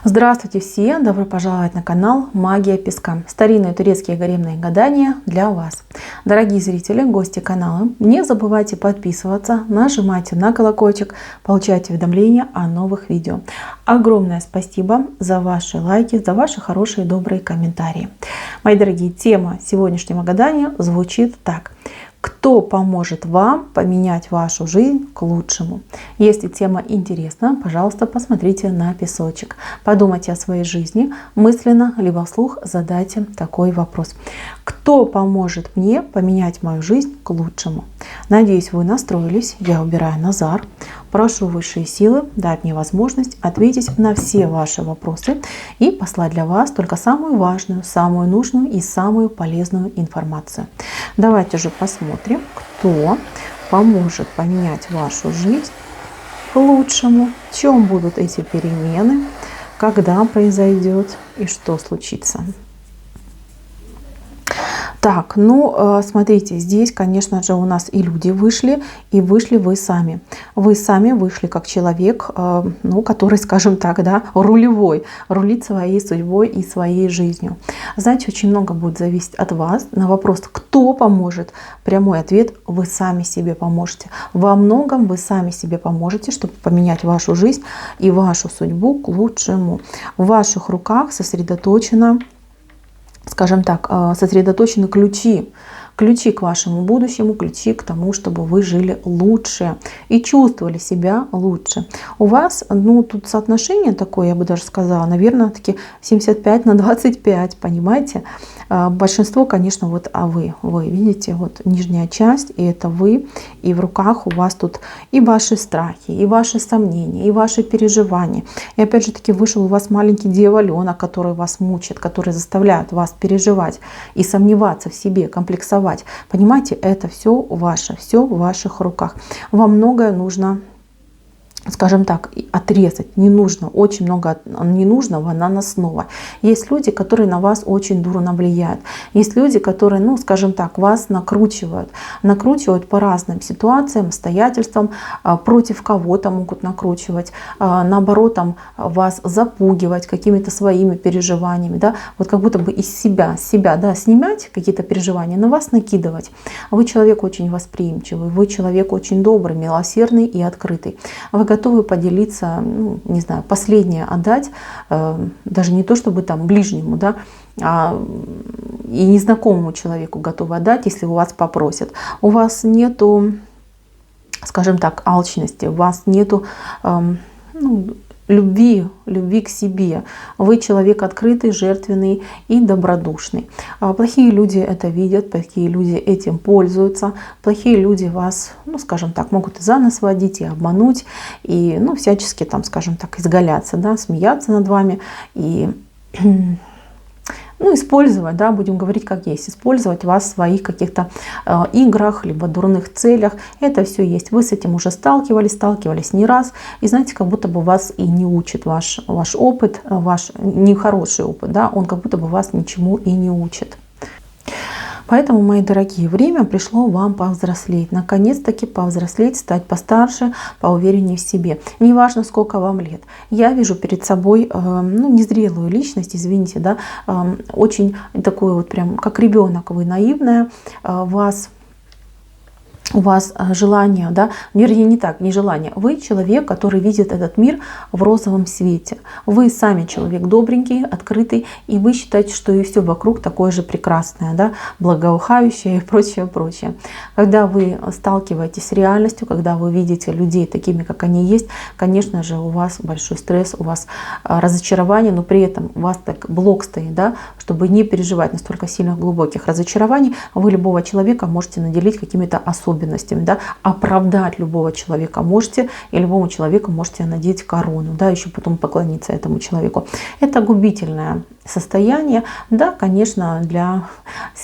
Здравствуйте все! Добро пожаловать на канал Магия Песка. Старинные турецкие гаремные гадания для вас. Дорогие зрители, гости канала, не забывайте подписываться, нажимайте на колокольчик, получайте уведомления о новых видео. Огромное спасибо за ваши лайки, за ваши хорошие добрые комментарии. Мои дорогие, тема сегодняшнего гадания звучит так. Кто поможет вам поменять вашу жизнь к лучшему? Если тема интересна, пожалуйста, посмотрите на песочек. Подумайте о своей жизни, мысленно либо вслух задайте такой вопрос. Кто поможет мне поменять мою жизнь к лучшему? Надеюсь, вы настроились. Я убираю Назар. Прошу высшие силы дать мне возможность ответить на все ваши вопросы и послать для вас только самую важную, самую нужную и самую полезную информацию. Давайте же посмотрим, кто поможет поменять вашу жизнь к лучшему, в чем будут эти перемены, когда произойдет и что случится. Так, смотрите, здесь, конечно же, у нас и люди вышли, и вышли вы сами. Вы сами вышли как человек, который, скажем так, рулевой, рулит своей судьбой и своей жизнью. Знаете, очень много будет зависеть от вас. На вопрос, кто поможет, прямой ответ: вы сами себе поможете. Во многом вы сами себе поможете, чтобы поменять вашу жизнь и вашу судьбу к лучшему. В ваших руках сосредоточено, скажем так, сосредоточены ключи к вашему будущему, ключи к тому, чтобы вы жили лучше и чувствовали себя лучше. У вас, тут соотношение такое, я бы даже сказала, наверное, таки 75/25, понимаете? Большинство, конечно, вы видите, нижняя часть, и это вы, и в руках у вас тут и ваши страхи, и ваши сомнения, и ваши переживания. И опять же таки вышел у вас маленький дьяволенок, который вас мучит, который заставляет вас переживать и сомневаться в себе, комплексовать. Понимаете, это все ваше, все в ваших руках. Вам многое нужно, скажем так, отрезать. Не нужно, очень много ненужного наносного. Есть люди, которые на вас очень дурно влияют. Есть люди, которые, скажем так, вас накручивают по разным ситуациям, обстоятельствам, против кого-то могут накручивать, наоборот, вас запугивать какими-то своими переживаниями, как будто бы из себя, снимать какие-то переживания, на вас накидывать. Вы человек очень восприимчивый, вы человек очень добрый, милосердный и открытый. Вы готовы поделиться, не знаю, последнее отдать, даже не то чтобы ближнему, и незнакомому человеку готовы отдать, если у вас попросят. У вас нету, скажем так, алчности, у вас нету любви к себе. Вы человек открытый, жертвенный и добродушный. Плохие люди это видят, плохие люди этим пользуются. Плохие люди вас, скажем так, могут и за нос водить, и обмануть, и всячески скажем так, изгаляться, смеяться над вами и использовать, будем говорить как есть, использовать вас в своих каких-то играх, либо дурных целях. Это все есть. Вы с этим уже сталкивались не раз. И знаете, как будто бы вас и не учит ваш опыт, ваш нехороший опыт, он как будто бы вас ничему и не учит. Поэтому, мои дорогие, время пришло вам повзрослеть. Наконец-таки повзрослеть, стать постарше, поувереннее в себе. Неважно, сколько вам лет. Я вижу перед собой незрелую личность, извините, очень такую прям как ребенок, вы наивная, у вас желание, вернее, не желание. Вы человек, который видит этот мир в розовом свете. Вы сами человек добренький, открытый, и вы считаете, что и все вокруг такое же прекрасное, благоухающее и прочее. Когда вы сталкиваетесь с реальностью, когда вы видите людей такими, как они есть, конечно же, у вас большой стресс, у вас разочарование, но при этом у вас так блок стоит, чтобы не переживать настолько сильных глубоких разочарований, вы любого человека можете наделить какими-то особенностями, оправдать любого человека можете, и любому человеку можете надеть корону, еще потом поклониться этому человеку. Это губительное состояние. Конечно, для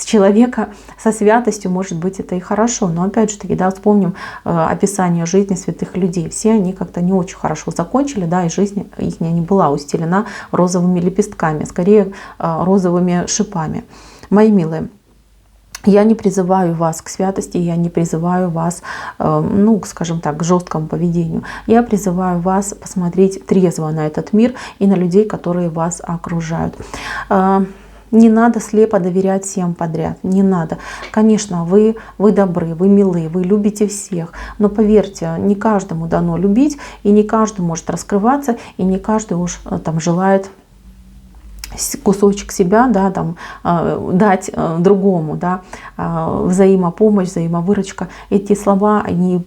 человека со святостью, может быть, это и хорошо, но опять же таки, вспомним описание жизни святых людей. Все они как-то не очень хорошо закончили, и жизнь их не была устелена розовыми лепестками, скорее розовыми шипами. Мои милые, Я не призываю вас к святости, я не призываю вас, ну, скажем так, к жесткому поведению. Я призываю вас посмотреть трезво на этот мир и на людей, которые вас окружают. Не надо слепо доверять всем подряд, не надо. Конечно, вы добры, вы милы, вы любите всех, но поверьте, не каждому дано любить, и не каждый может раскрываться, и не каждый уж там желает кусочек себя, да, там, дать другому, да, взаимопомощь, взаимовыручка. Эти слова, они,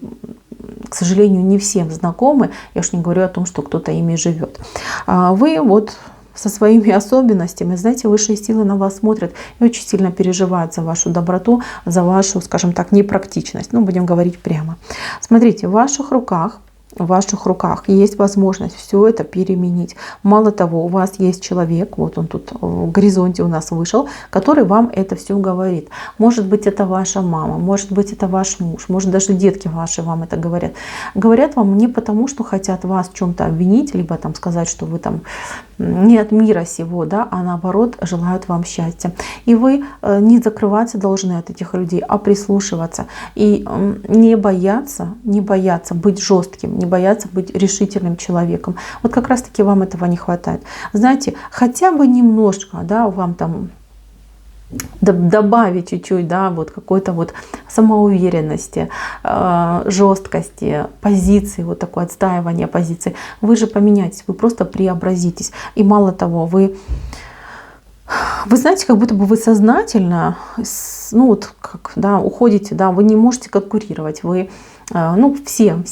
к сожалению, не всем знакомы. Я уж не говорю о том, что кто-то ими живет. Вы вот со своими особенностями, знаете, высшие силы на вас смотрят и очень сильно переживают за вашу доброту, за вашу, скажем так, непрактичность. Ну, будем говорить прямо. Смотрите, в ваших руках есть возможность все это переменить. Мало того, у вас есть человек, вот он тут в горизонте у нас вышел, который вам это все говорит. Может быть, это ваша мама, может быть, это ваш муж, может, даже детки ваши вам это говорят. Говорят вам не потому, что хотят вас в чем-то обвинить, либо там сказать, что вы там не от мира сего, да, а наоборот желают вам счастья. И вы не закрываться должны от этих людей, а прислушиваться. И не бояться быть жестким, не бояться быть решительным человеком. Вот как раз-таки вам этого не хватает. Знаете, хотя бы немножко, да, вам там добавить чуть-чуть, да, вот какой-то вот самоуверенности, жесткости, позиции, вот такое отстаивание позиции. Вы же поменяетесь, вы просто преобразитесь. И мало того, вы знаете, как будто бы вы сознательно, ну вот как, да, уходите, да, вы не можете конкурировать, вы, ну, всем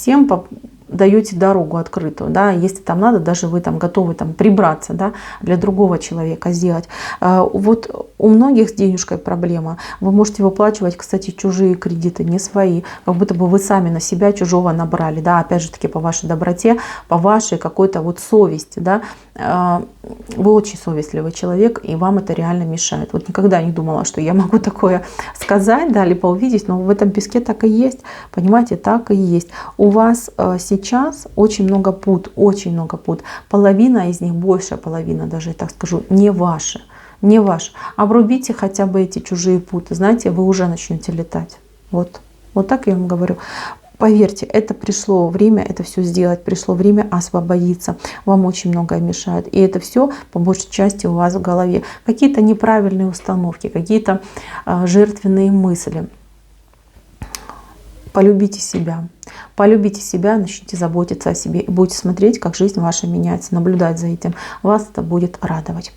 даете дорогу открытую, да, если там надо, даже вы там готовы там прибраться, да, для другого человека сделать. Вот у многих с денежкой проблема. Вы можете выплачивать, кстати, чужие кредиты, не свои, как будто бы вы сами на себя чужого набрали, да, опять же таки по вашей доброте, по вашей какой-то вот совести, да. Вы очень совестливый человек, и вам это реально мешает. Вот никогда не думала, что я могу такое сказать, да, либо увидеть, но в этом песке так и есть, понимаете, так и есть. У вас сейчас очень много пут, очень много пут. Половина из них, большая половина, даже я так скажу, не ваши. Не ваш. Обрубите хотя бы эти чужие путы, знаете, вы уже начнете летать. Вот так я вам говорю. Поверьте, это пришло время это все сделать, пришло время освободиться. Вам очень многое мешает. И это все по большей части у вас в голове. Какие-то неправильные установки, какие-то жертвенные мысли. Полюбите себя. Полюбите себя, начните заботиться о себе и будете смотреть, как жизнь ваша меняется, наблюдать за этим. Вас это будет радовать.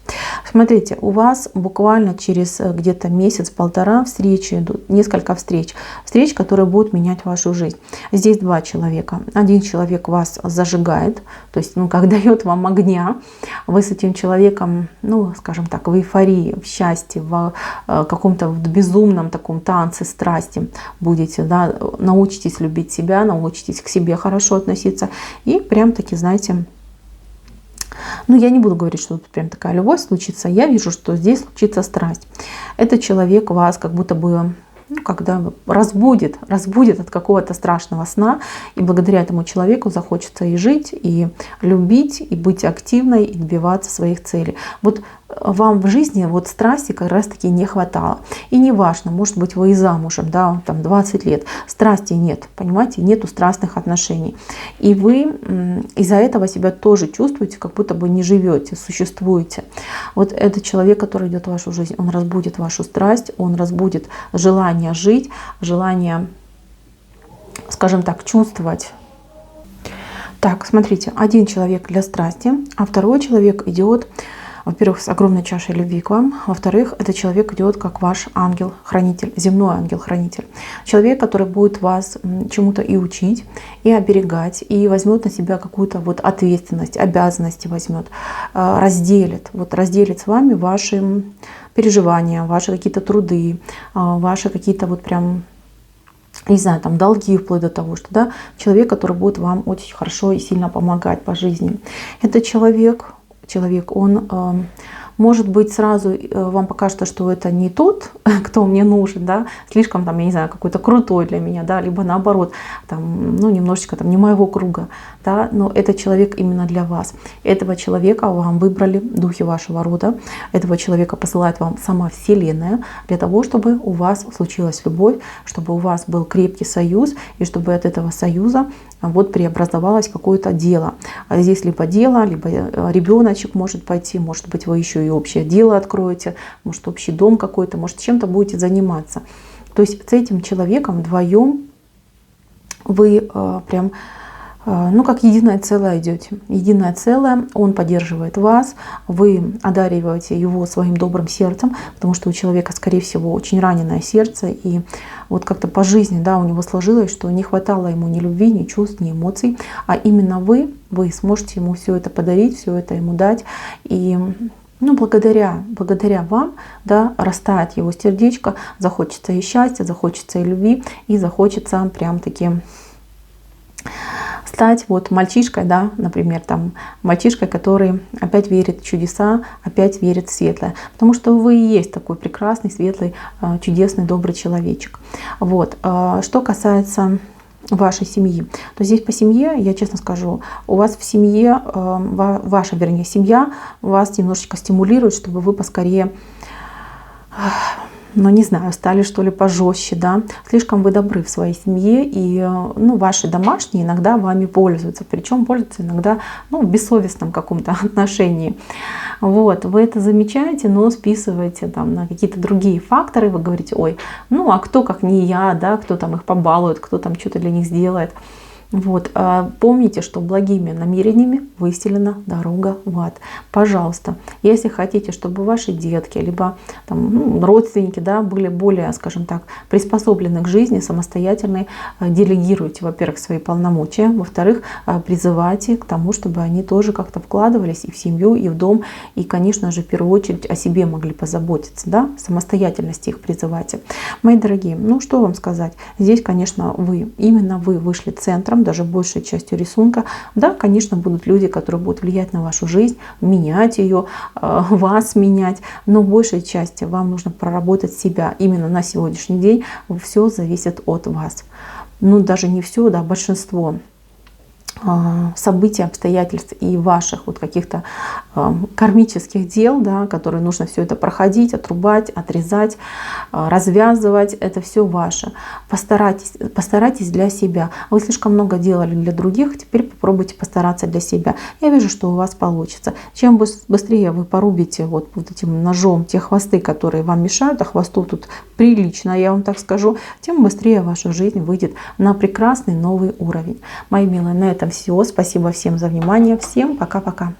Смотрите, у вас буквально через где-то месяц-полтора встречи идут, несколько встреч, которые будут менять вашу жизнь. Здесь два человека. Один человек вас зажигает, то есть, ну, как дает вам огня. Вы с этим человеком, ну, скажем так, в эйфории, в счастье, в каком-то безумном таком танце страсти будете, да, научитесь любить себя, научитесь к себе хорошо относиться и прям таки, знаете, ну, я не буду говорить, что тут прям такая любовь случится. Я вижу, что здесь случится страсть. Этот человек вас как будто бы, ну, когда разбудит от какого-то страшного сна. И благодаря этому человеку захочется и жить, и любить, и быть активной, и добиваться своих целей. Вот вам в жизни вот страсти как раз таки не хватало. И не важно, может быть, вы и замужем, да, там 20 лет, страсти нет, понимаете, нету страстных отношений. И вы из-за этого себя тоже чувствуете, как будто бы не живете, существуете. Вот этот человек, который идет в вашу жизнь, он разбудит вашу страсть, он разбудит желание жить, желание, скажем так, чувствовать. Так, смотрите, один человек для страсти, а второй человек идет, во-первых, с огромной чашей любви к вам. Во-вторых, этот человек идет как ваш ангел-хранитель, земной ангел-хранитель. Человек, который будет вас чему-то и учить, и оберегать, и возьмет на себя какую-то вот ответственность, обязанности возьмет, разделит с вами ваши переживания, ваши какие-то труды, ваши какие-то вот прям, не знаю, там долги, вплоть до того, что, да, человек, который будет вам очень хорошо и сильно помогать по жизни. Этот человек, он, может быть, сразу вам покажется, что это не тот, кто мне нужен, да, слишком там, я не знаю, какой-то крутой для меня, да, либо наоборот, там, ну, немножечко там не моего круга. да, но этот человек именно для вас. Этого человека вам выбрали духи вашего рода, этого человека посылает вам сама Вселенная для того, чтобы у вас случилась любовь, чтобы у вас был крепкий союз, и чтобы от этого союза вот преобразовалось какое-то дело. А здесь либо дело, либо ребеночек может пойти, может быть, вы еще и общее дело откроете, может, общий дом какой-то, может, чем-то будете заниматься. То есть с этим человеком вдвоем вы прям, ну, как единое целое идете. Единое целое, он поддерживает вас, вы одариваете его своим добрым сердцем, потому что у человека, скорее всего, очень раненое сердце, и вот как-то по жизни, да, у него сложилось, что не хватало ему ни любви, ни чувств, ни эмоций, а именно вы сможете ему все это подарить, все это ему дать, и ну, благодаря вам, да, растает его сердечко, захочется и счастья, захочется и любви, и захочется прям таки стать вот мальчишкой, да, например, там мальчишкой, который опять верит в чудеса, опять верит в светлое, потому что вы и есть такой прекрасный, светлый, чудесный, добрый человечек. Вот. Что касается вашей семьи, то здесь по семье, я честно скажу, у вас в семье, ваша, вернее, семья вас немножечко стимулирует, чтобы вы поскорее, ну, не знаю, стали что ли пожестче, да, слишком вы добры в своей семье, и, ну, ваши домашние иногда вами пользуются, причем пользуются иногда, ну, в бессовестном каком-то отношении. Вот, вы это замечаете, но списываете там на какие-то другие факторы, вы говорите, ой, ну, а кто как не я, да, кто там их побалует, кто там что-то для них сделает. Вот. Помните, что благими намерениями выстелена дорога в ад. Пожалуйста, если хотите, чтобы ваши детки, либо там, ну, родственники, да, были более, скажем так, приспособлены к жизни, самостоятельные, делегируйте, во-первых, свои полномочия, во-вторых, призывайте к тому, чтобы они тоже как-то вкладывались и в семью, и в дом, и, конечно же, в первую очередь о себе могли позаботиться, да, самостоятельности их призывайте. Мои дорогие, ну что вам сказать, здесь, конечно, именно вы вышли центром, даже большей частью рисунка. Да, конечно, будут люди, которые будут влиять на вашу жизнь, менять ее, вас менять, но в большей части вам нужно проработать себя. Именно на сегодняшний день все зависит от вас. Ну, даже не все, да, большинство событий, обстоятельств и ваших вот каких-то кармических дел, да, которые нужно все это проходить, отрубать, отрезать, развязывать, это все ваше. Постарайтесь для себя. Вы слишком много делали для других, теперь попробуйте постараться для себя. Я вижу, что у вас получится. Чем быстрее вы порубите вот этим ножом те хвосты, которые вам мешают, а хвосту тут прилично, я вам так скажу, тем быстрее ваша жизнь выйдет на прекрасный новый уровень. Мои милые, на этом все. Спасибо всем за внимание. Всем пока-пока.